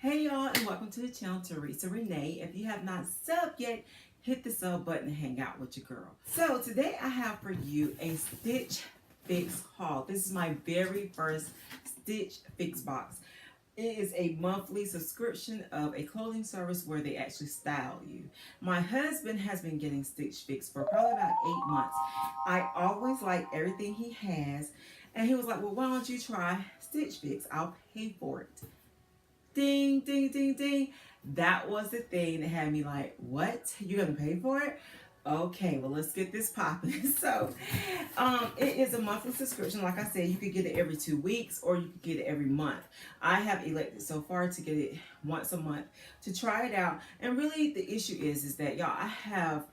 Hey y'all, and welcome to the channel, Teresa Rene. If you have not subbed yet, hit the sub button and hang out with your girl. So today I have for you a Stitch Fix haul. This is my very first Stitch Fix box. It is a monthly subscription of a clothing service where they actually style you. My husband has been getting Stitch Fix for probably about 8 months. I always like everything he has, and he was like, well, why don't you try Stitch Fix? I'll pay for it. Ding, ding, ding, ding. That was the thing that had me like, what? You're going to pay for it? Okay, well, let's get this popping. So, it is a monthly subscription. Like I said, you could get it every 2 weeks or you could get it every month. I have elected so far to get it once a month to try it out. And really, the issue is that, y'all, I have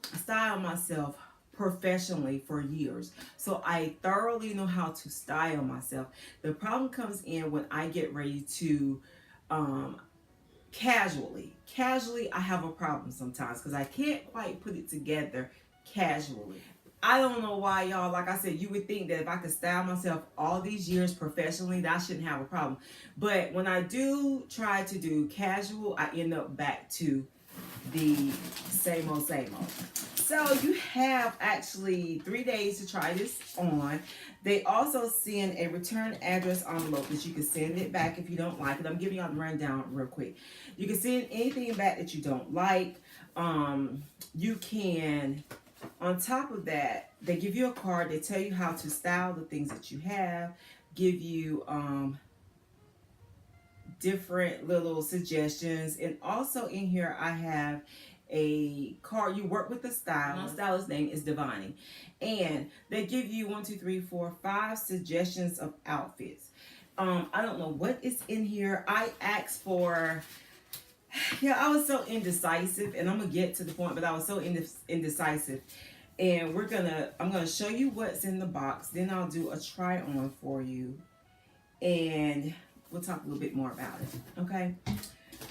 styled myself professionally for years, so I thoroughly know how to style myself. The problem comes in when I get ready to casually I have a problem sometimes because I can't quite put it together casually. I don't know why, y'all. Like I said, you would think that if I could style myself all these years professionally, that I shouldn't have a problem. But when I do try to do casual, I end up back to the same old, same old. So you have actually 3 days to try this on. They also send a return address envelope that you can send it back if you don't like it. I'm giving y'all the rundown real quick. You can send anything back that you don't like. You can, on top of that, they give you a card. They tell you how to style the things that you have, give you different little suggestions. And also in here I have a card. You work with the stylist. My stylist's name is Divani, and they give you 1, 2, 3, 4, 5 suggestions of outfits. I don't know what is in here. I asked for, yeah, I was so indecisive, and I'm gonna get to the point, but I was so indecisive. And I'm gonna show you what's in the box, then I'll do a try on for you, and we'll talk a little bit more about it. Okay,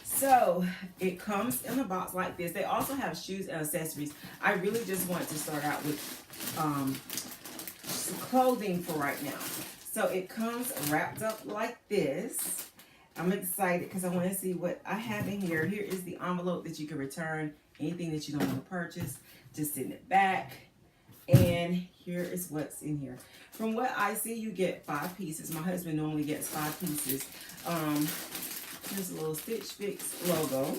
so it comes in a box like this. They also have shoes and accessories. I really just want to start out with clothing for right now. So it comes wrapped up like this. I'm excited because I want to see what I have in here. Here is the envelope that you can return anything that you don't want to purchase. Just send it back. And here is what's in here. From what I see, you get 5 pieces. My husband normally gets 5 pieces. Here's a little Stitch Fix logo.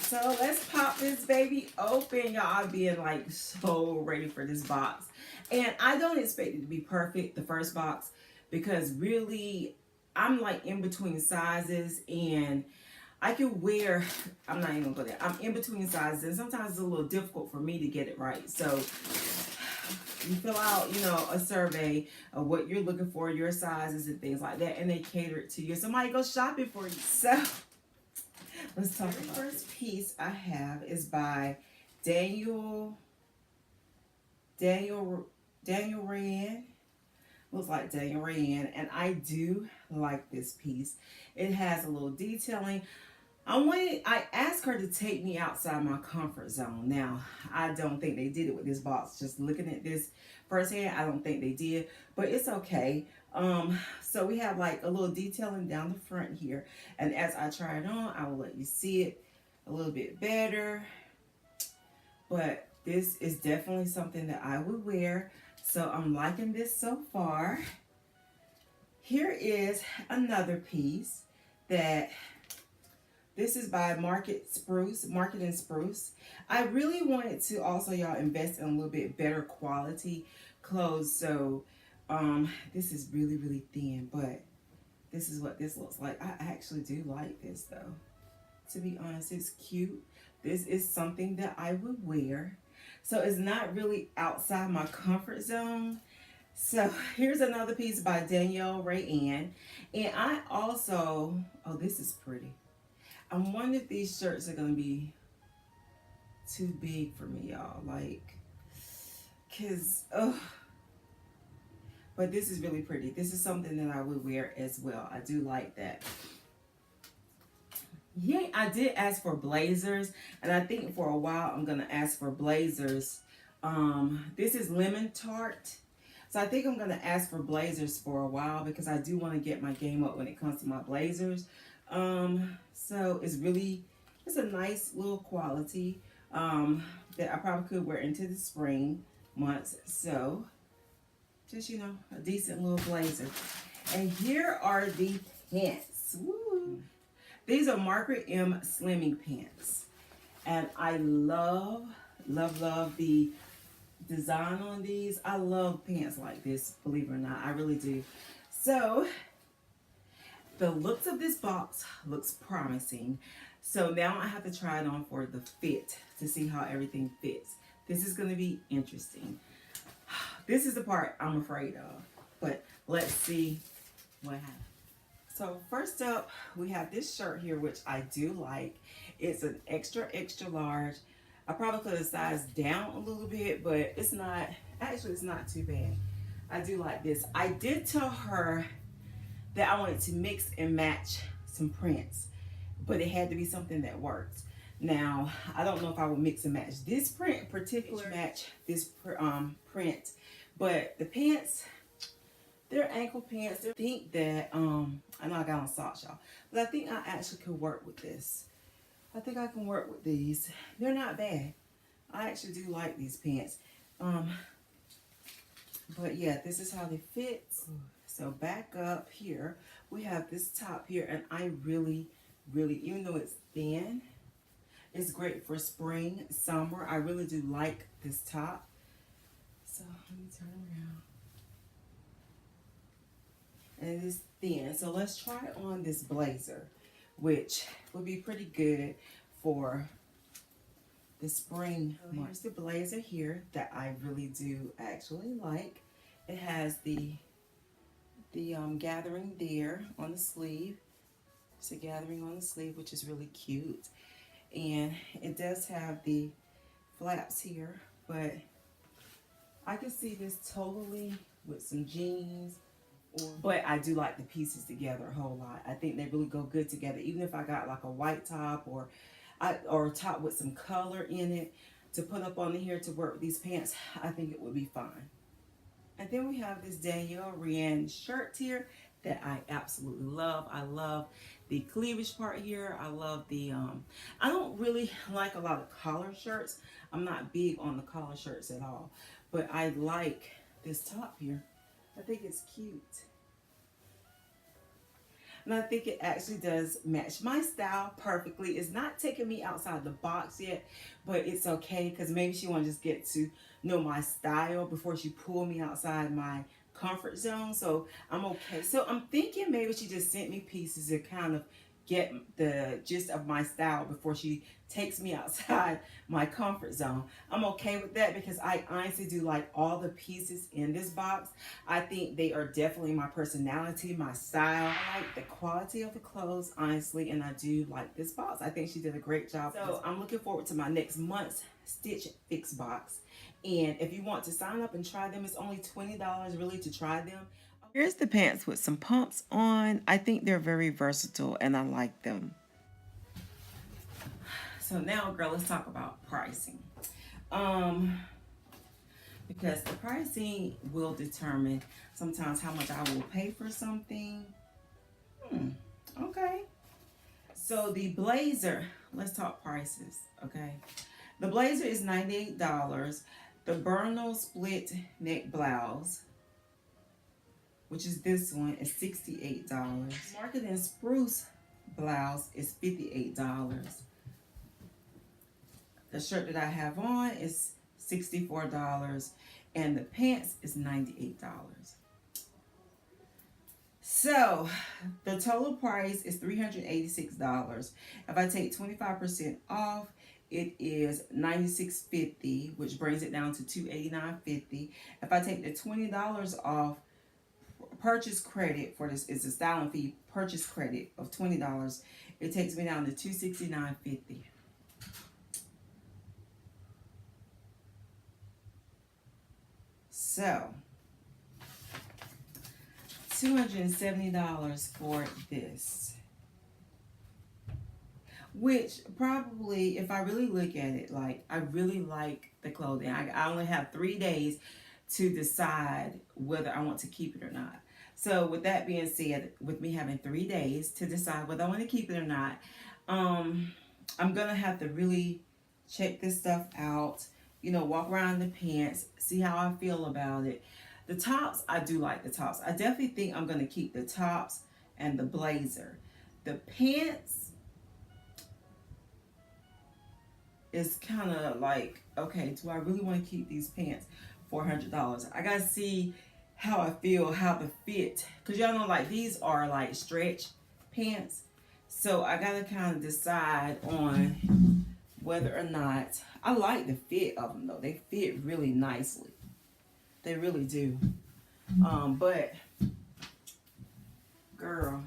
So let's pop this baby open. Y'all, I'm being like so ready for this box. And I don't expect it to be perfect, the first box, because really I'm like in between sizes, and I can wear, I'm not even gonna go there. I'm in between sizes, and sometimes it's a little difficult for me to get it right. So you fill out, a survey of what you're looking for, your sizes and things like that, and they cater it to you. Somebody goes shopping for you. So let's talk about it. The first piece I have is by Daniel Rene. Looks like Daniel Rene, and I do like this piece. It has a little detailing. I asked her to take me outside my comfort zone. Now, I don't think they did it with this box. Just looking at this firsthand, I don't think they did, but it's okay. So we have like a little detailing down the front here, and as I try it on, I will let you see it a little bit better. But this is definitely something that I would wear. So I'm liking this so far. Here is another piece that this is by Market and Spruce. I really wanted to also, y'all, invest in a little bit better quality clothes. So this is really, really thin, but this is what this looks like. I actually do like this though. To be honest, it's cute. This is something that I would wear. So it's not really outside my comfort zone. So here's another piece by Daniel Rene. And I also, oh, this is pretty. I'm wondering if these shirts are going to be too big for me, y'all. Like, because, but this is really pretty. This is something that I would wear as well. I do like that. Yeah, I did ask for blazers, and I think for a while I'm going to ask for blazers. This is Lemon Tart So I think I'm going to ask for blazers for a while because I do want to get my game up when it comes to my blazers. So it's a nice little quality that I probably could wear into the spring months. So just, a decent little blazer. And here are the pants. Woo! These are Margaret M. Slimming pants. And I love, love, love the design on these. I love pants like this, believe it or not. I really do. So the looks of this box looks promising. So now I have to try it on for the fit to see how everything fits. This is going to be interesting. This is the part I'm afraid of, but let's see what happens. So first up, we have this shirt here, which I do like. It's an extra, extra large. I probably could have sized down a little bit, but it's not too bad. I do like this. I did tell her that I wanted to mix and match some prints, but it had to be something that works. Now, I don't know if I would mix and match this print, particular match this print, but the pants, they're ankle pants. I think that, I know I got on socks, y'all, but I think I actually could work with this. I think I can work with these. They're not bad. I actually do like these pants. But yeah, this is how they fit. So back up here, we have this top here, and I really, really, even though it's thin, it's great for spring, summer. I really do like this top. So let me turn around. And it is thin. So let's try on this blazer, which would be pretty good for the spring. Here's the blazer here that I really do actually like. It has the gathering there on the sleeve. It's a gathering on the sleeve, which is really cute. And it does have the flaps here, but I can see this totally with some jeans. But I do like the pieces together a whole lot. I think they really go good together. Even if I got like a white top or a top with some color in it to put up on here to work with these pants, I think it would be fine. And then we have this Danielle Rene shirt here that I absolutely love. I love the cleavage part here. I love the, I don't really like a lot of collar shirts. I'm not big on the collar shirts at all. But I like this top here. I think it's cute. And I think it actually does match my style perfectly. It's not taking me outside the box yet, but it's okay because maybe she wants to just get to know my style before she pull me outside my comfort zone. So I'm okay. So I'm thinking maybe she just sent me pieces to kind of get the gist of my style before she takes me outside my comfort zone. I'm okay with that because I honestly do like all the pieces in this box. I think they are definitely my personality, my style. I like the quality of the clothes, honestly, and I do like this box. I think she did a great job. So I'm looking forward to my next month's Stitch Fix box. And if you want to sign up and try them, it's only $20 really to try them. Here's the pants with some pumps on. I think they're very versatile and I like them. So now, girl, let's talk about pricing. Because the pricing will determine sometimes how much I will pay for something. Okay. So the blazer, let's talk prices, okay? The blazer is $98. The Burnell split neck blouse, which is this one, is $68. Market and Spruce blouse is $58. The shirt that I have on is $64, and the pants is $98. So the total price is $386. If I take 25% off, it is $96.50, which brings it down to $289.50. If I take the $20 off, purchase credit for this is a styling fee purchase credit of $20, it takes me down to $269.50. So $270 for this, which probably, if I really look at it, like I really like the clothing. I only have 3 days to decide whether I want to keep it or not. So with that being said, with me having 3 days to decide whether I want to keep it or not, um, I'm gonna have to really check this stuff out. You know, walk around the pants, see how I feel about it. The tops, I do like the tops. I definitely think I'm gonna keep the tops and the blazer. The pants is kind of like, okay, do I really want to keep these pants for $100? I gotta see how I feel, how the fit, because y'all know like these are like stretch pants, so I gotta kind of decide on whether or not I like the fit of them though. They fit really nicely, they really do. But girl,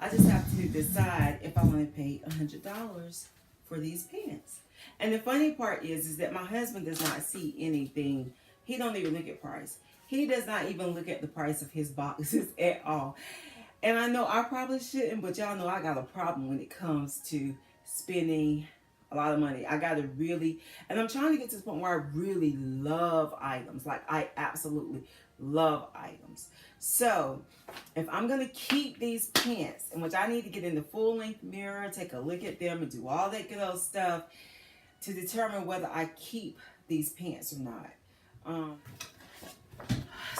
I just have to decide if I want to pay $100 for these pants. And the funny part is that my husband does not see anything. He don't even look at price. He does not even look at the price of his boxes at all. And I know I probably shouldn't, but y'all know I got a problem when it comes to spending a lot of money. I got to really, and I'm trying to get to the point where I really love items. Like I absolutely love items. So if I'm going to keep these pants, in which I need to get in the full length mirror, take a look at them and do all that good old stuff to determine whether I keep these pants or not.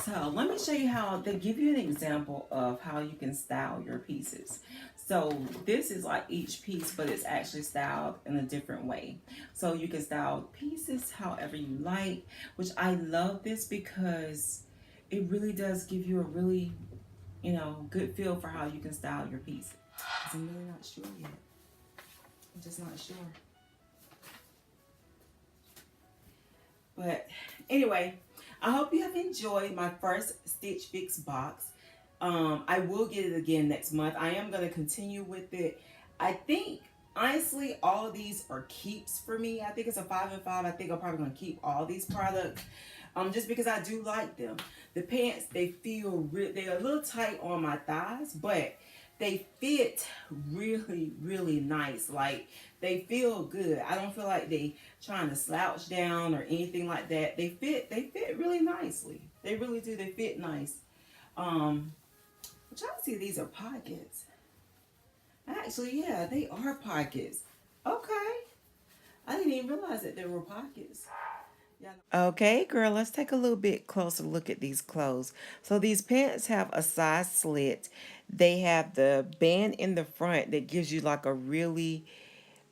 So let me show you how they give you an example of how you can style your pieces. So this is like each piece, but it's actually styled in a different way. So you can style pieces however you like, which I love this because it really does give you a really, you know, good feel for how you can style your pieces. I'm really not sure yet. I'm just not sure. But anyway, I hope you have enjoyed my first Stitch Fix box. I will get it again next month. I am going to continue with it. I think, honestly, all of these are keeps for me. I think it's a 5 and 5. I think I'm probably going to keep all these products. Just because I do like them. The pants, they're a little tight on my thighs, but they fit really, really nice. Like, they feel good. I don't feel like they trying to slouch down or anything like that. They fit really nicely. They really do. They fit nice. I'm trying to see if these are pockets. Actually, yeah, they are pockets. Okay. I didn't even realize that there were pockets. Okay, girl, let's take a little bit closer look at these clothes. So these pants have a side slit. They have the band in the front that gives you like a really,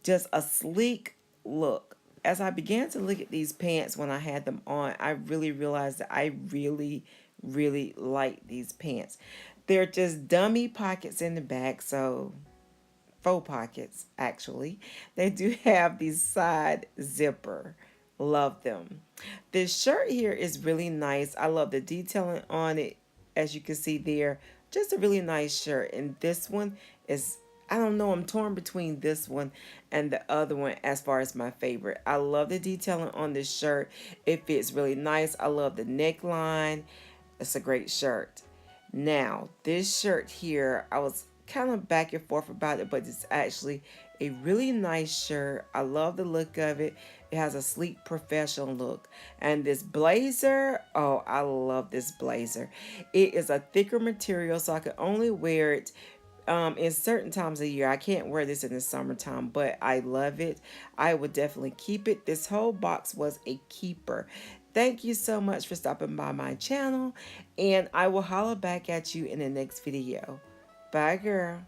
just a sleek look. As I began to look at these pants when I had them on, I really realized that I really, really like these pants. They're just dummy pockets in the back, so faux pockets actually. They do have these side zipper. Love them. This shirt here is really nice. I love the detailing on it, as you can see there. Just a really nice shirt. And this one is, I don't know, I'm torn between this one and the other one as far as my favorite. I love the detailing on this shirt. It fits really nice. I love the neckline. It's a great shirt. Now, this shirt here, I was kind of back and forth about it, but it's actually a really nice shirt. I love the look of it. It has a sleek professional look. And this blazer, oh, I love this blazer. It is a thicker material, so I can only wear it in certain times of year. I can't wear this in the summertime, but I love it. I would definitely keep it. This whole box was a keeper. Thank you so much for stopping by my channel, and I will holler back at you in the next video. Bye, girl.